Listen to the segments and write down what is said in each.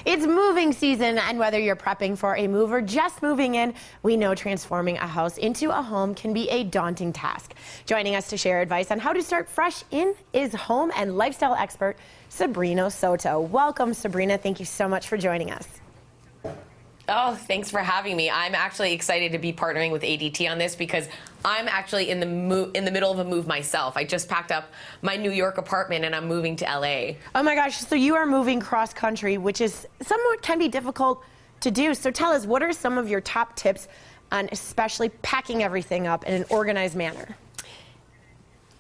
It's moving season, and whether you're prepping for a move or just moving in, we know transforming a house into a home can be a daunting task. Joining us to share advice on how to start fresh in is home and lifestyle expert Sabrina Soto. Welcome, Sabrina. Thank you so much for joining us. Oh, thanks for having me. I'm actually excited to be partnering with ADT on this because I'm actually in the middle of a move myself. I just packed up my New York apartment and I'm moving to LA. Oh my gosh, so you are moving cross country, which is somewhat can be difficult to do. So tell us, what are some of your top tips on especially packing everything up in an organized manner?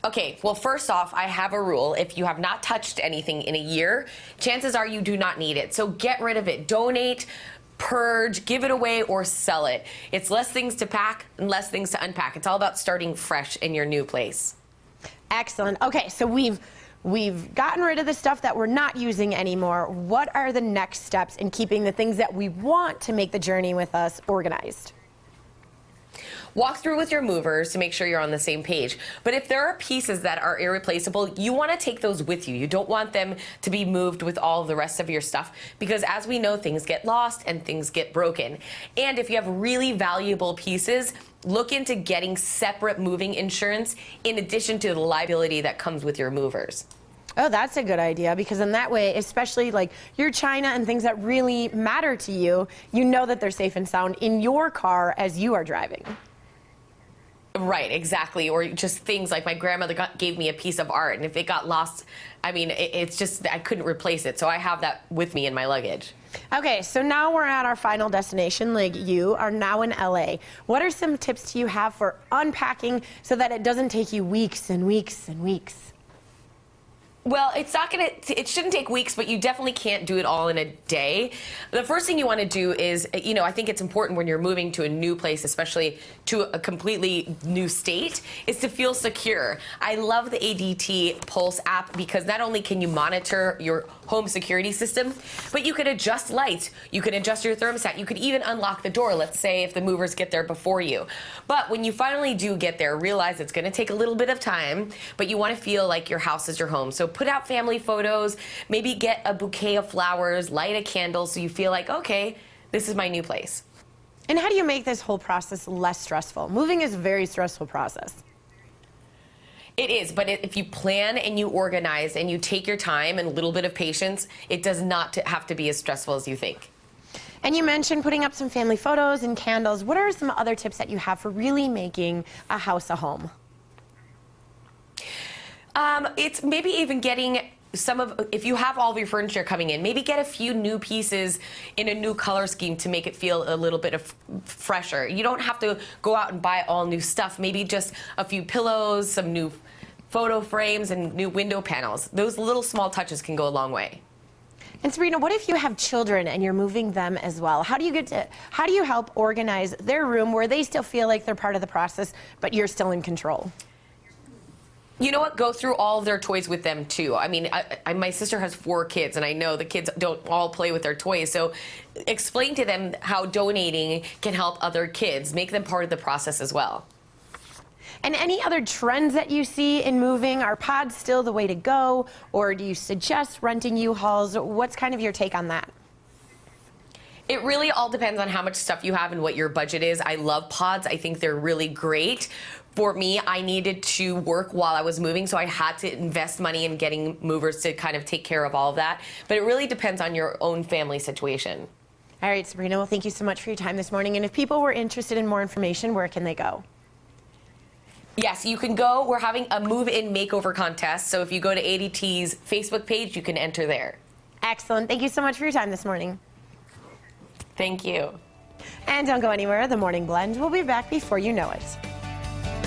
Okay, well, first off, I have a rule. If you have not touched anything in a year, chances are you do not need it. So get rid of it. Donate, purge, give it away, or sell it. It's less things to pack and less things to unpack. It's all about starting fresh in your new place. Excellent. Okay, so we've gotten rid of the stuff that we're not using anymore. What are the next steps in keeping the things that we want to make the journey with us organized? Walk through with your movers to make sure you're on the same page. But if there are pieces that are irreplaceable, you want to take those with you. You don't want them to be moved with all of the rest of your stuff because, as we know, things get lost and things get broken. And if you have really valuable pieces, look into getting separate moving insurance in addition to the liability that comes with your movers. Oh, that's a good idea, because in that way, especially like your china and things that really matter to you, you know that they're safe and sound in your car as you are driving. Right, exactly. Or just things like my grandmother gave me a piece of art, and if it got lost, I mean, it's just, I couldn't replace it. So I have that with me in my luggage. Okay, so now we're at our final destination. Like, you are now in LA. What are some tips do you have for unpacking so that it doesn't take you weeks and weeks and weeks? Well, it shouldn't take weeks, but you definitely can't do it all in a day. The first thing you want to do is, I think it's important when you're moving to a new place, especially to a completely new state, is to feel secure. I love the ADT Pulse app because not only can you monitor your home security system, but you can adjust lights, you can adjust your thermostat, you could even unlock the door, let's say if the movers get there before you. But when you finally do get there, realize it's going to take a little bit of time, but you want to feel like your house is your home. So put out family photos, maybe get a bouquet of flowers, light a candle so you feel like, okay, this is my new place. And how do you make this whole process less stressful? Moving is a very stressful process. It is, but if you plan and you organize and you take your time and a little bit of patience, it does not have to be as stressful as you think. And you mentioned putting up some family photos and candles. What are some other tips that you have for really making a house a home? It's maybe even getting if you have all of your furniture coming in, maybe get a few new pieces in a new color scheme to make it feel a little bit of fresher. You don't have to go out and buy all new stuff. Maybe just a few pillows, some new photo frames, and new window panels. Those little small touches can go a long way. And Sabrina, what if you have children and you're moving them as well? How do you help organize their room where they still feel like they're part of the process, but you're still in control? You know what? Go through all of their toys with them, too. I mean, my sister has 4 kids, and I know the kids don't all play with their toys. So explain to them how donating can help other kids. Make them part of the process as well. And any other trends that you see in moving? Are pods still the way to go? Or do you suggest renting U-Hauls? What's kind of your take on that? It really all depends on how much stuff you have and what your budget is. I love pods. I think they're really great. For me, I needed to work while I was moving, so I had to invest money in getting movers to kind of take care of all of that. But it really depends on your own family situation. All right, Sabrina, well, thank you so much for your time this morning. And if people were interested in more information, where can they go? Yes, you can go. We're having a move-in makeover contest, so if you go to ADT's Facebook page, you can enter there. Excellent. Thank you so much for your time this morning. Thank you. And don't go anywhere. The Morning Blend will be back before you know it.